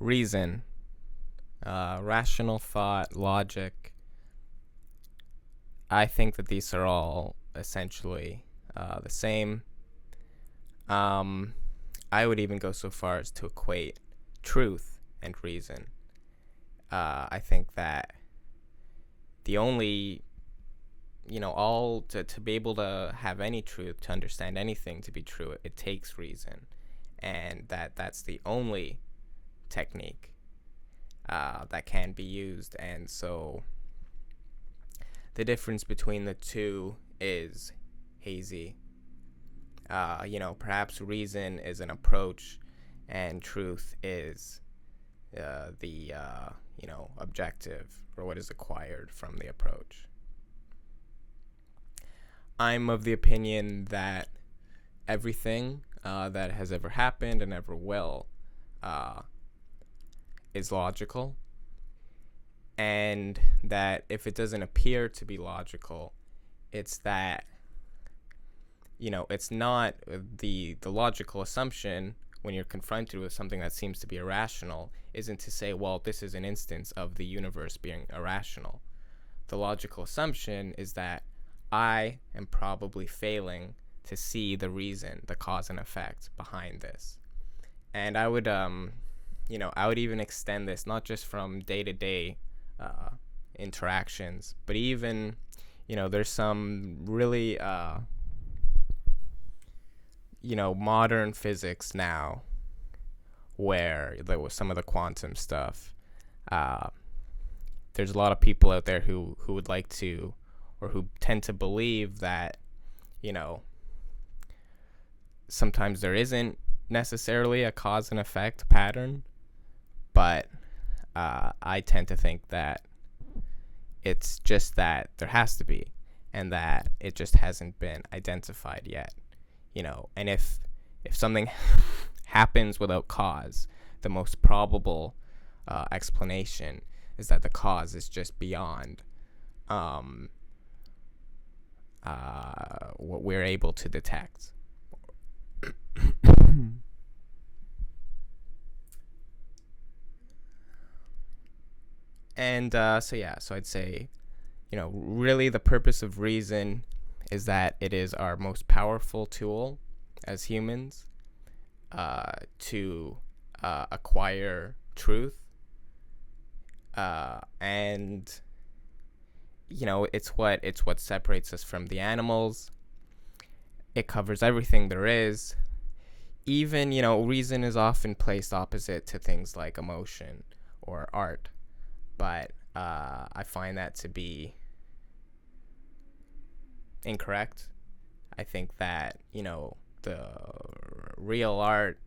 reason, rational thought, logic. I think that these are all essentially the same. Um, I would even go so far as to equate truth and reason. I think that the only, all to be able to have any truth, to understand anything to be true, it takes reason. And that's the only technique that can be used. And so the difference between the two is hazy. Perhaps reason is an approach and truth is the objective, or what is acquired from the approach. I'm of the opinion that everything that has ever happened and ever will is logical, and that if it doesn't appear to be logical, it's that it's not the logical assumption when you're confronted with something that seems to be irrational isn't to say, well, this is an instance of the universe being irrational. The logical assumption is that I am probably failing to see the reason, the cause and effect behind this. And I would even extend this not just from day-to-day interactions, but even, there's some really modern physics now where there was some of the quantum stuff. There's a lot of people out there who would like to, or who tend to believe that, sometimes there isn't necessarily a cause and effect pattern, but I tend to think that it's just that there has to be, and that it just hasn't been identified yet. And if something happens without cause, the most probable explanation is that the cause is just beyond what we're able to detect. And so I'd say, really the purpose of reason is that it is our most powerful tool as humans to acquire truth. And it's what separates us from the animals. It covers everything there is. Even, reason is often placed opposite to things like emotion or art. But I find that to be incorrect. I think that, the real art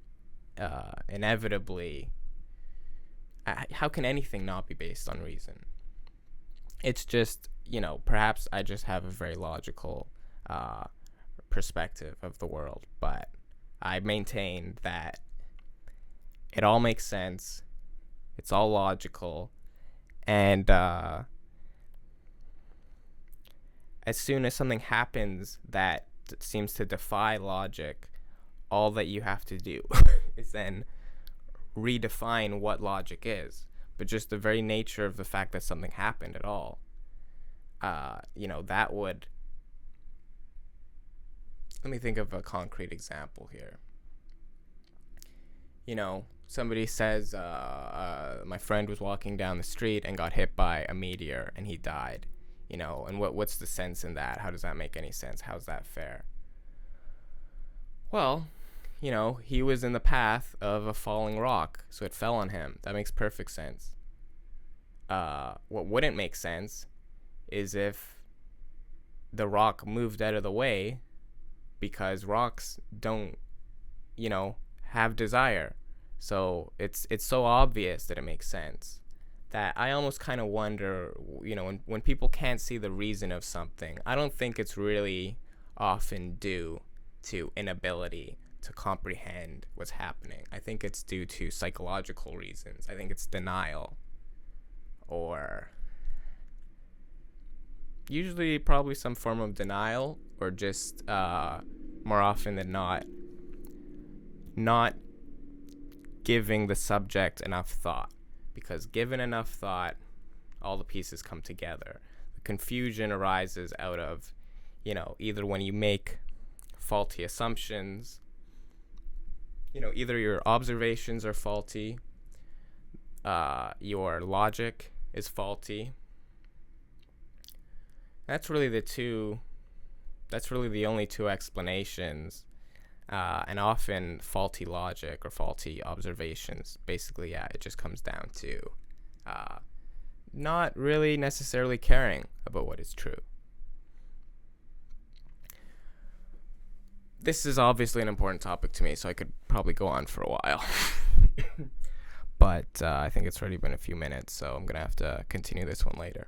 inevitably, how can anything not be based on reason? It's just, perhaps I just have a very logical perspective of the world, but I maintain that it all makes sense. It's all logical. And as soon as something happens that seems to defy logic, all that you have to do is then redefine what logic is. But just the very nature of the fact that something happened at all, that would... Let me think of a concrete example here. Somebody says, my friend was walking down the street and got hit by a meteor and he died. And what's the sense in that? How does that make any sense? How's that fair? Well, he was in the path of a falling rock, so it fell on him. That makes perfect sense. What wouldn't make sense is if the rock moved out of the way, because rocks don't, have desire. So it's so obvious that it makes sense that I almost kind of wonder, when people can't see the reason of something, I don't think it's really often due to inability to comprehend what's happening. I think it's due to psychological reasons. I think it's denial, or usually probably some form of denial, or just more often than not giving the subject enough thought. Because given enough thought, all the pieces come together. The confusion arises out of, either when you make faulty assumptions, either your observations are faulty, your logic is faulty. That's really the only two explanations, and often faulty logic or faulty observations. Basically, yeah, it just comes down to not really necessarily caring about what is true. This is obviously an important topic to me, so I could probably go on for a while. But I think it's already been a few minutes, so I'm going to have to continue this one later.